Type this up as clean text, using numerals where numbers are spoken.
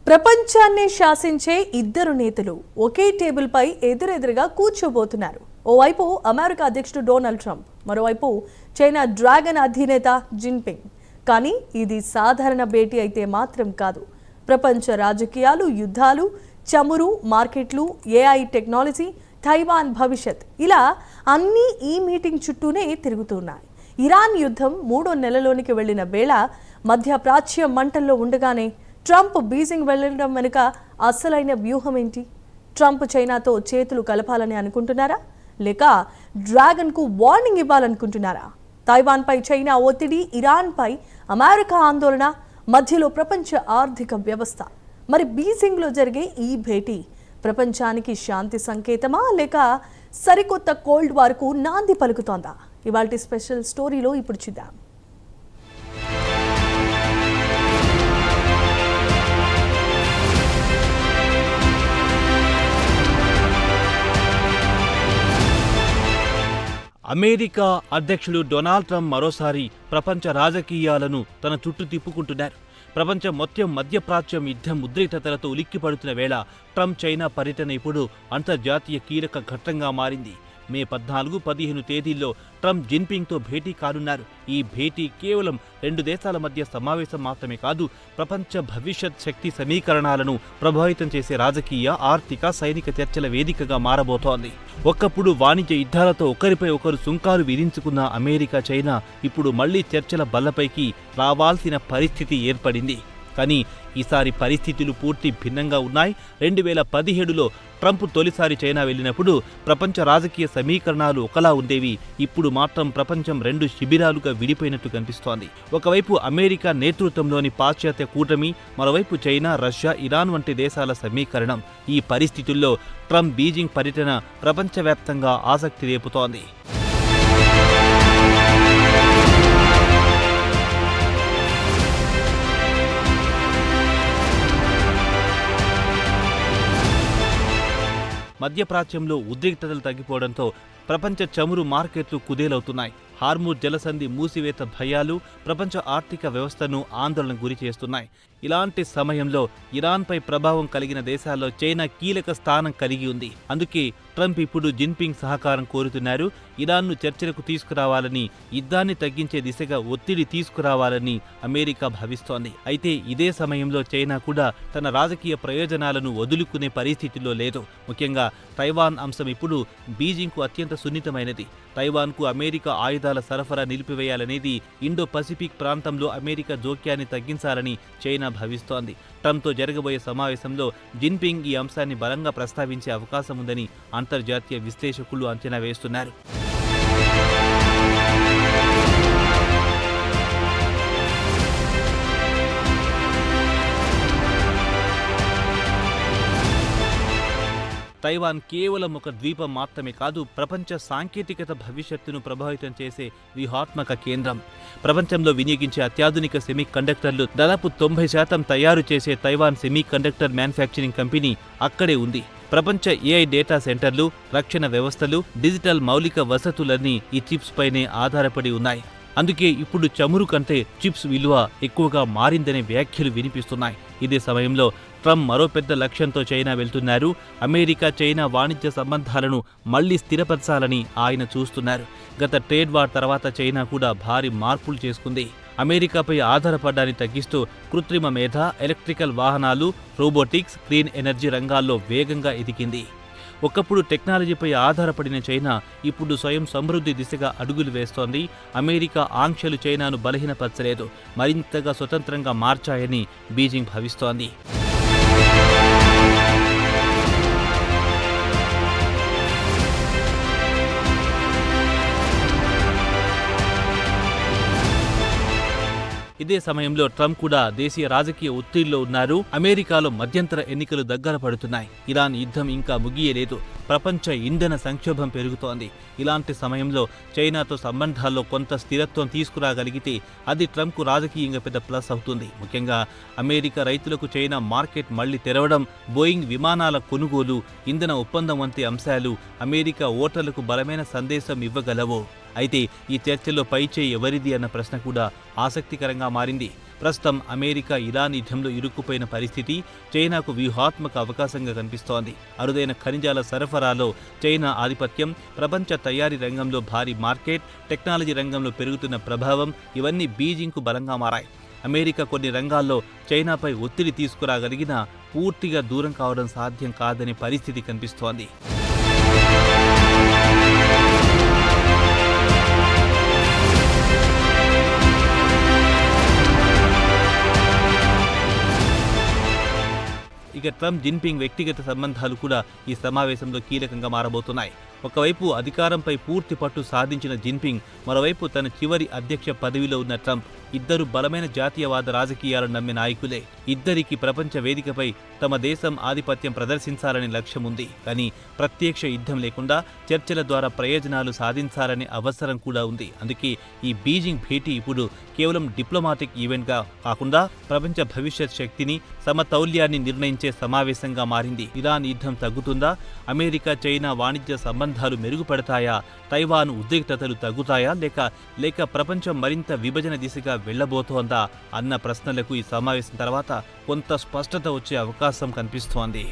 ప్రపంచాన్ని శాసించే ఇద్దరు నేతలు ఒకే టేబుల్పై ఎదురెదురుగా కూర్చోబోతున్నారు. ఓవైపు అమెరికా అధ్యక్షుడు డొనాల్డ్ ట్రంప్, మరోవైపు చైనా డ్రాగన్ అధినేత జిన్పింగ్. కానీ ఇది సాధారణ భేటీ అయితే మాత్రం కాదు. ప్రపంచ రాజకీయాలు, యుద్ధాలు, చమురు మార్కెట్లు, ఏఐ టెక్నాలజీ, తైవాన్ భవిష్యత్, ఇలా అన్నీ ఈ మీటింగ్ చుట్టూనే తిరుగుతున్నాయి. ఇరాన్ యుద్ధం 3వ నెలలోనికి వెళ్లిన వేళ మధ్యప్రాచ్య మంటల్లో ఉండగానే ట్రంప్ బీజింగ్ వెళ్లడం వెనుక అసలైన వ్యూహం ఏంటి? ట్రంప్ చైనాతో చేతులు కలపాలని అనుకుంటున్నారా, లేక డ్రాగన్కు వార్నింగ్ ఇవ్వాలనుకుంటున్నారా? తైవాన్పై చైనా ఒత్తిడి, ఇరాన్పై అమెరికా ఆందోళన, మధ్యలో ప్రపంచ ఆర్థిక వ్యవస్థ. మరి బీజింగ్లో జరిగే ఈ భేటీ ప్రపంచానికి శాంతి సంకేతమా, లేక సరికొత్త కోల్డ్ వార్కు నాంది పలుకుతోందా? ఇవాల్టి స్పెషల్ స్టోరీలో ఇప్పుడు చూద్దాం. అమెరికా అధ్యక్షుడు డొనాల్డ్ ట్రంప్ మరోసారి ప్రపంచ రాజకీయాలను తన చుట్టూ తిప్పుకుంటున్నారు. ప్రపంచం మొత్తం మధ్యప్రాచ్యం యుద్ధం ఉద్రిక్తతలతో ఉలిక్కిపడుతున్న వేళ ట్రంప్ చైనా పర్యటన ఇప్పుడు అంతర్జాతీయ కీలక ఘట్టంగా మారింది. మే 14-15 తేదీల్లో ట్రంప్ జిన్పింగ్తో భేటీ కానున్నారు. ఈ భేటీ కేవలం 2 దేశాల మధ్య సమావేశం మాత్రమే కాదు, ప్రపంచ భవిష్యత్ శక్తి సమీకరణాలను ప్రభావితం చేసే రాజకీయ, ఆర్థిక, సైనిక చర్చల వేదికగా మారబోతోంది. ఒకప్పుడు వాణిజ్య యుద్ధాలతో ఒకరిపై ఒకరు సుంకాలు విధించుకున్న అమెరికా, చైనా ఇప్పుడు మళ్లీ చర్చల బల్లపైకి రావాల్సిన పరిస్థితి ఏర్పడింది. కానీ ఈసారి పరిస్థితులు పూర్తి భిన్నంగా ఉన్నాయి. 2017లో ట్రంప్ తొలిసారి చైనా వెళ్ళినప్పుడు ప్రపంచ రాజకీయ సమీకరణాలు ఒకలా ఉండేవి. ఇప్పుడు మాత్రం ప్రపంచం 2 శిబిరాలుగా విడిపోయినట్టు కనిపిస్తోంది. ఒకవైపు అమెరికా నేతృత్వంలోని పాశ్చాత్య కూటమి, మరోవైపు చైనా, రష్యా, ఇరాన్ వంటి దేశాల సమీకరణం. ఈ పరిస్థితుల్లో ట్రంప్ బీజింగ్ పర్యటన ప్రపంచవ్యాప్తంగా ఆసక్తి రేపుతోంది. మధ్యప్రాచ్యంలో ఉద్రిక్తతలు తగ్గిపోవడంతో ప్రపంచ చమురు మార్కెట్లు కుదేలవుతున్నాయి. హార్మూజ్ జలసంధి మూసివేత భయాలు ప్రపంచ ఆర్థిక వ్యవస్థను ఆందోళనకు గురి చేస్తున్నాయి. ఇలాంటి సమయంలో ఇరాన్పై ప్రభావం కలిగిన దేశాల్లో చైనా కీలక స్థానం కలిగి ఉంది. అందుకే ట్రంప్ ఇప్పుడు జిన్పింగ్ సహకారం కోరుతున్నారు. ఇరాన్ను చర్చలకు తీసుకురావాలని, యుద్ధాన్ని తగ్గించే దిశగా ఒత్తిడి తీసుకురావాలని అమెరికా భావిస్తోంది. అయితే ఇదే సమయంలో చైనా కూడా తన రాజకీయ ప్రయోజనాలను వదులుకునే పరిస్థితిలో లేదు. ముఖ్యంగా తైవాన్ అంశం ఇప్పుడు బీజింగ్కు అత్యంత సున్నితమైనది. తైవాన్కు అమెరికా ఆయుధాల సరఫరా నిలిపివేయాలనేది, ఇండో పసిఫిక్ ప్రాంతంలో అమెరికా జోక్యాన్ని తగ్గించాలని చైనా భావిస్తోంది. ట్రంప్తో జరగబోయే సమావేశంలో జిన్పింగ్ ఈ అంశాన్ని బలంగా ప్రస్తావించే అవకాశం ఉందని అంతర్జాతీయ విశ్లేషకులు అంచనా వేస్తున్నారు. తైవాన్ కేవలం ఒక ద్వీపం మాత్రమే కాదు, ప్రపంచ సాంకేతికత భవిష్యత్తును ప్రభావితం చేసే వ్యూహాత్మక కేంద్రం. ప్రపంచంలో వినియోగించే అత్యాధునిక సెమీ కండక్టర్లు దాదాపు 90% తయారు చేసే Taiwan semi conductor manufacturing company అక్కడే ఉంది. ప్రపంచ ఏఐ డేటా సెంటర్లు, రక్షణ వ్యవస్థలు, డిజిటల్ మౌలిక వసతులన్నీ ఈ చిప్స్ పైనే ఆధారపడి ఉన్నాయి. అందుకే ఇప్పుడు చమురు కంటే చిప్స్ విలువ ఎక్కువగా మారిందనే వ్యాఖ్యలు వినిపిస్తున్నాయి. ఇదే సమయంలో ట్రంప్ మరో పెద్ద లక్ష్యంతో చైనా వెళ్తున్నారు. అమెరికా చైనా వాణిజ్య సంబంధాలను మళ్లీ స్థిరపరచాలని ఆయన చూస్తున్నారు. గత ట్రేడ్ వార్ తర్వాత చైనా కూడా భారీ మార్పులు చేసుకుంది. అమెరికాపై ఆధారపడ్డాన్ని తగ్గిస్తూ కృత్రిమ మేధ, ఎలక్ట్రికల్ వాహనాలు, రోబోటిక్స్, క్లీన్ ఎనర్జీ రంగాల్లో వేగంగా ఎదిగింది. ఒకప్పుడు టెక్నాలజీపై ఆధారపడిన చైనా ఇప్పుడు స్వయం సమృద్ధి దిశగా అడుగులు వేస్తోంది. అమెరికా ఆంక్షలు చైనాను బలహీనపరచలేదు, మరింతగా స్వతంత్రంగా మార్చాయని బీజింగ్ భావిస్తోంది. ఇదే సమయంలో ట్రంప్ కూడా దేశీయ రాజకీయ ఒత్తిడిలో ఉన్నారు. అమెరికాలో మధ్యంతర ఎన్నికలు దగ్గర పడుతున్నాయి. ఇరాన్ యుద్ధం ఇంకా ముగియలేదు. ప్రపంచ ఇంధన సంక్షోభం పెరుగుతోంది. ఇలాంటి సమయంలో చైనాతో సంబంధాల్లో కొంత స్థిరత్వం తీసుకురాగలిగితే అది ట్రంప్కు రాజకీయంగా పెద్ద ప్లస్ అవుతుంది. ముఖ్యంగా అమెరికా రైతులకు చైనా మార్కెట్ మళ్లీ తెరవడం, బోయింగ్ విమానాల కొనుగోలు, ఇంధన ఒప్పందం వంటి అంశాలు అమెరికా ఓటర్లకు బలమైన సందేశం ఇవ్వగలవు. అయితే ఈ చర్చలో పైచేయి ఎవరిది అన్న ప్రశ్న కూడా ఆసక్తికరంగా మారింది. ప్రస్తుతం అమెరికా ఇరాన్ యుద్ధంలో ఇరుక్కుపోయిన పరిస్థితి చైనాకు వ్యూహాత్మక అవకాశంగా కనిపిస్తోంది. అరుదైన ఖనిజాల సరఫరాలో చైనా ఆధిపత్యం, ప్రపంచ తయారీ రంగంలో భారీ మార్కెట్, టెక్నాలజీ రంగంలో పెరుగుతున్న ప్రభావం ఇవన్నీ బీజింగ్కు బలంగా మారాయి. అమెరికా కొన్ని రంగాల్లో చైనాపై ఒత్తిడి తీసుకురాగలిగినా పూర్తిగా దూరం కావడం సాధ్యం కాదనే పరిస్థితి కనిపిస్తోంది. ఇక ట్రంప్ జిన్పింగ్ వ్యక్తిగత సంబంధాలు కూడా ఈ సమావేశంలో కీలకంగా మారబోతున్నాయి. ఒకవైపు అధికారంపై పూర్తి పట్టు సాధించిన జిన్పింగ్, మరోవైపు తన చివరి అధ్యక్ష పదవిలో ఉన్న ట్రంప్ ఇద్దరు బలమైన జాతీయవాద రాజకీయాలను నమ్మే నాయకులే. ఇద్దరికి ప్రపంచ వేదికపై తమ దేశం ఆధిపత్యం ప్రదర్శించాలనే లక్ష్యం ఉంది. కానీ ప్రత్యక్ష యుద్ధం లేకుండా చర్చల ద్వారా ప్రయోజనాలు సాధించాలనే అవసరం కూడా ఉంది. అందుకే ఈ బీజింగ్ భేటీ ఇప్పుడు కేవలం డిప్లొమాటిక్ ఈవెంట్గా కాకుండా ప్రపంచ భవిష్యత్ శక్తిని, సమతౌల్యాన్ని నిర్ణయించే సమావేశంగా మారింది. ఇరాన్ యుద్ధం తగ్గుతుందా? అమెరికా చైనా వాణిజ్య సంబంధాలు మెరుగుపడతాయా? తైవాన్ ఉద్రిక్తతలు తగ్గుతాయా? లేక ప్రపంచం మరింత విభజన దిశగా వెళ్లబోతోందా అన్న ప్రశ్నలకు ఈ సమావేశం తర్వాత కొంత స్పష్టత వచ్చే అవకాశం కనిపిస్తోంది.